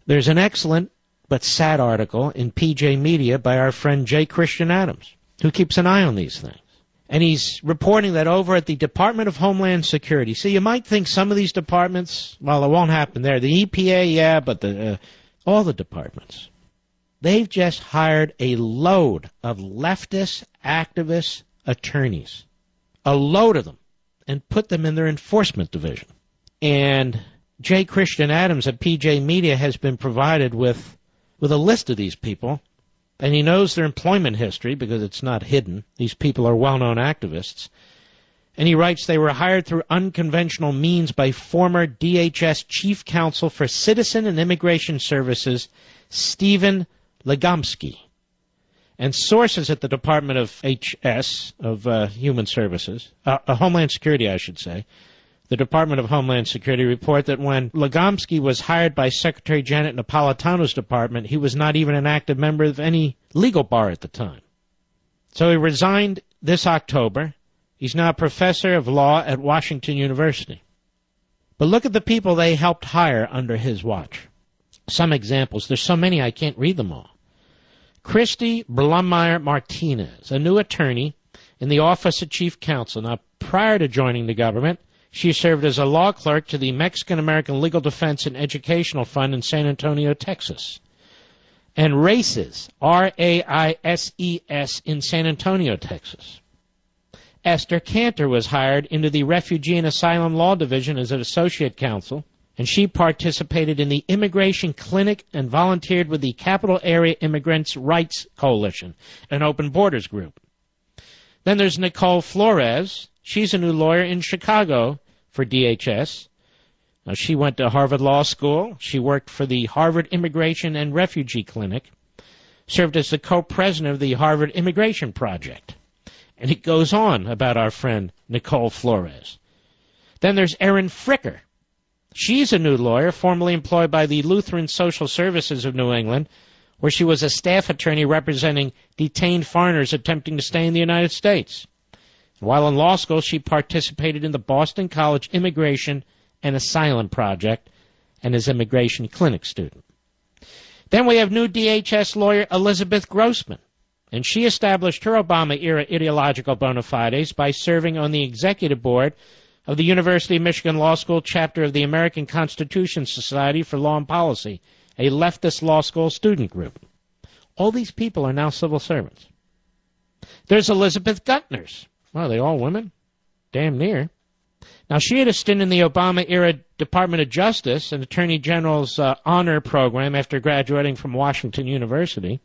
There's an excellent but sad article in PJ Media by our friend J. Christian Adams, who keeps an eye on these things. And he's reporting that over at the Department of Homeland Security. See, you might think some of these departments, well, it won't happen there. The EPA, yeah, but all the departments. They've just hired a load of leftist activist attorneys, a load of them, and put them in their enforcement division. And J. Christian Adams at PJ Media has been provided with a list of these people, and he knows their employment history because it's not hidden. These people are well-known activists. And he writes they were hired through unconventional means by former DHS Chief Counsel for Citizen and Immigration Services, Stephen Legomsky. And sources at the Department of Human Services, Homeland Security, I should say, the Department of Homeland Security report that when Legomsky was hired by Secretary Janet Napolitano's department, he was not even an active member of any legal bar at the time. So he resigned this October. He's now a professor of law at Washington University. But look at the people they helped hire under his watch. Some examples. There's so many I can't read them all. Christy Blummeyer Martinez, a new attorney in the Office of Chief Counsel. Now, prior to joining the government, she served as a law clerk to the Mexican-American Legal Defense and Educational Fund in San Antonio, Texas. And RAISES, R-A-I-S-E-S, in San Antonio, Texas. Esther Cantor was hired into the Refugee and Asylum Law Division as an associate counsel, and she participated in the Immigration Clinic and volunteered with the Capital Area Immigrants' Rights Coalition, an open borders group. Then there's Nicole Flores. She's a new lawyer in Chicago for DHS. Now, she went to Harvard Law School. She worked for the Harvard Immigration and Refugee Clinic, served as the co-president of the Harvard Immigration Project. And it goes on about our friend Nicole Flores. Then there's Erin Fricker. She's a new lawyer, formerly employed by the Lutheran Social Services of New England, where she was a staff attorney representing detained foreigners attempting to stay in the United States. While in law school, she participated in the Boston College Immigration and Asylum Project and is an immigration clinic student. Then we have new DHS lawyer Elizabeth Grossman, and she established her Obama-era ideological bona fides by serving on the executive board of the University of Michigan Law School chapter of the American Constitution Society for Law and Policy, a leftist law school student group. All these people are now civil servants. There's Elizabeth Gutners. Well, are they all women? Damn near. Now, she had a stint in the Obama-era Department of Justice and Attorney General's honor program after graduating from Washington University.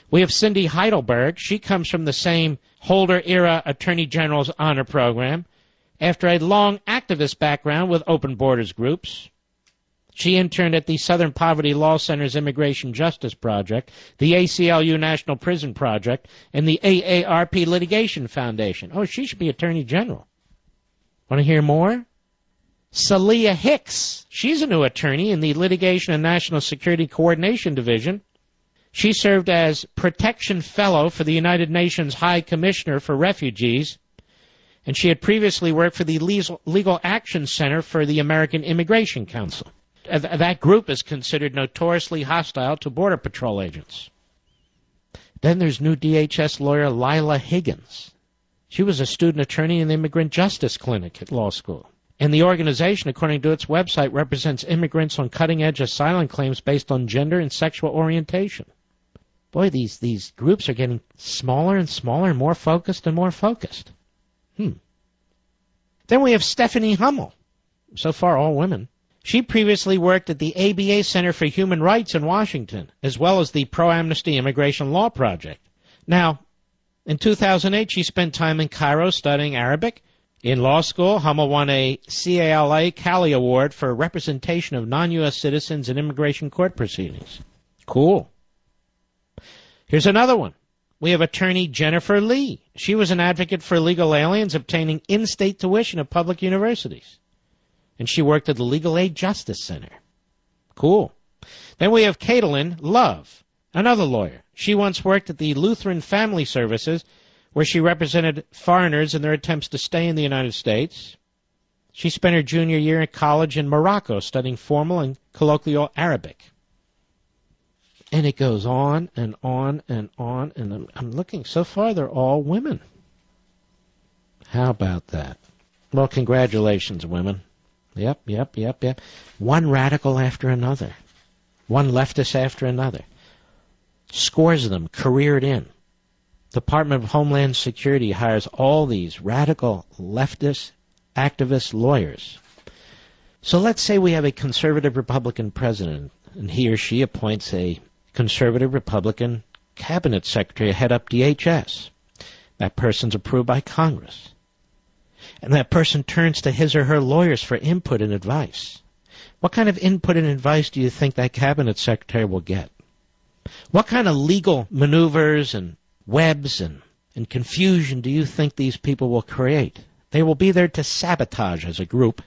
We have Cindy Heidelberg. She comes from the same Holder-era Attorney General's honor program after a long activist background with open borders groups. She interned at the Southern Poverty Law Center's Immigration Justice Project, the ACLU National Prison Project, and the AARP Litigation Foundation. Oh, she should be Attorney General. Want to hear more? Celia Hicks. She's a new attorney in the Litigation and National Security Coordination Division. She served as Protection Fellow for the United Nations High Commissioner for Refugees, and she had previously worked for the Legal Action Center for the American Immigration Council. That group is considered notoriously hostile to Border Patrol agents. Then there's new DHS lawyer Lila Higgins. She was a student attorney in the Immigrant Justice Clinic at law school. And the organization, according to its website, represents immigrants on cutting-edge asylum claims based on gender and sexual orientation. Boy, these groups are getting smaller and smaller and more focused and more focused. Then we have Stephanie Hummel. So far, all women. She previously worked at the ABA Center for Human Rights in Washington, as well as the Pro-Amnesty Immigration Law Project. Now, in 2008, she spent time in Cairo studying Arabic. In law school, Hummel won a CALA Cali Award for representation of non-U.S. citizens in immigration court proceedings. Cool. Here's another one. We have attorney Jennifer Lee. She was an advocate for illegal aliens obtaining in-state tuition at public universities. And she worked at the Legal Aid Justice Center. Cool. Then we have Caitlin Love, another lawyer. She once worked at the Lutheran Family Services, where she represented foreigners in their attempts to stay in the United States. She spent her junior year at college in Morocco studying formal and colloquial Arabic. And it goes on and on and on, and I'm looking. So far, they're all women. How about that? Well, congratulations, women. Yep. One radical after another. One leftist after another. Scores of them careered in. Department of Homeland Security hires all these radical leftist activist lawyers. So let's say we have a conservative Republican president, and he or she appoints a conservative Republican cabinet secretary to head up DHS. That person's approved by Congress. And that person turns to his or her lawyers for input and advice. What kind of input and advice do you think that cabinet secretary will get? What kind of legal maneuvers and webs and confusion do you think these people will create? They will be there to sabotage as a group.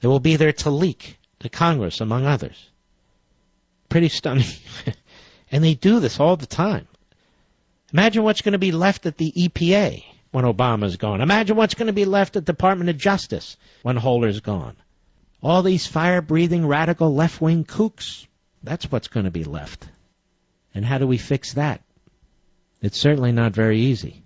They will be there to leak to Congress, among others. Pretty stunning. And they do this all the time. Imagine what's going to be left at the EPA when Obama's gone. Imagine what's going to be left at the Department of Justice when Holder's gone. All these fire-breathing, radical, left-wing kooks. That's what's going to be left. And how do we fix that? It's certainly not very easy.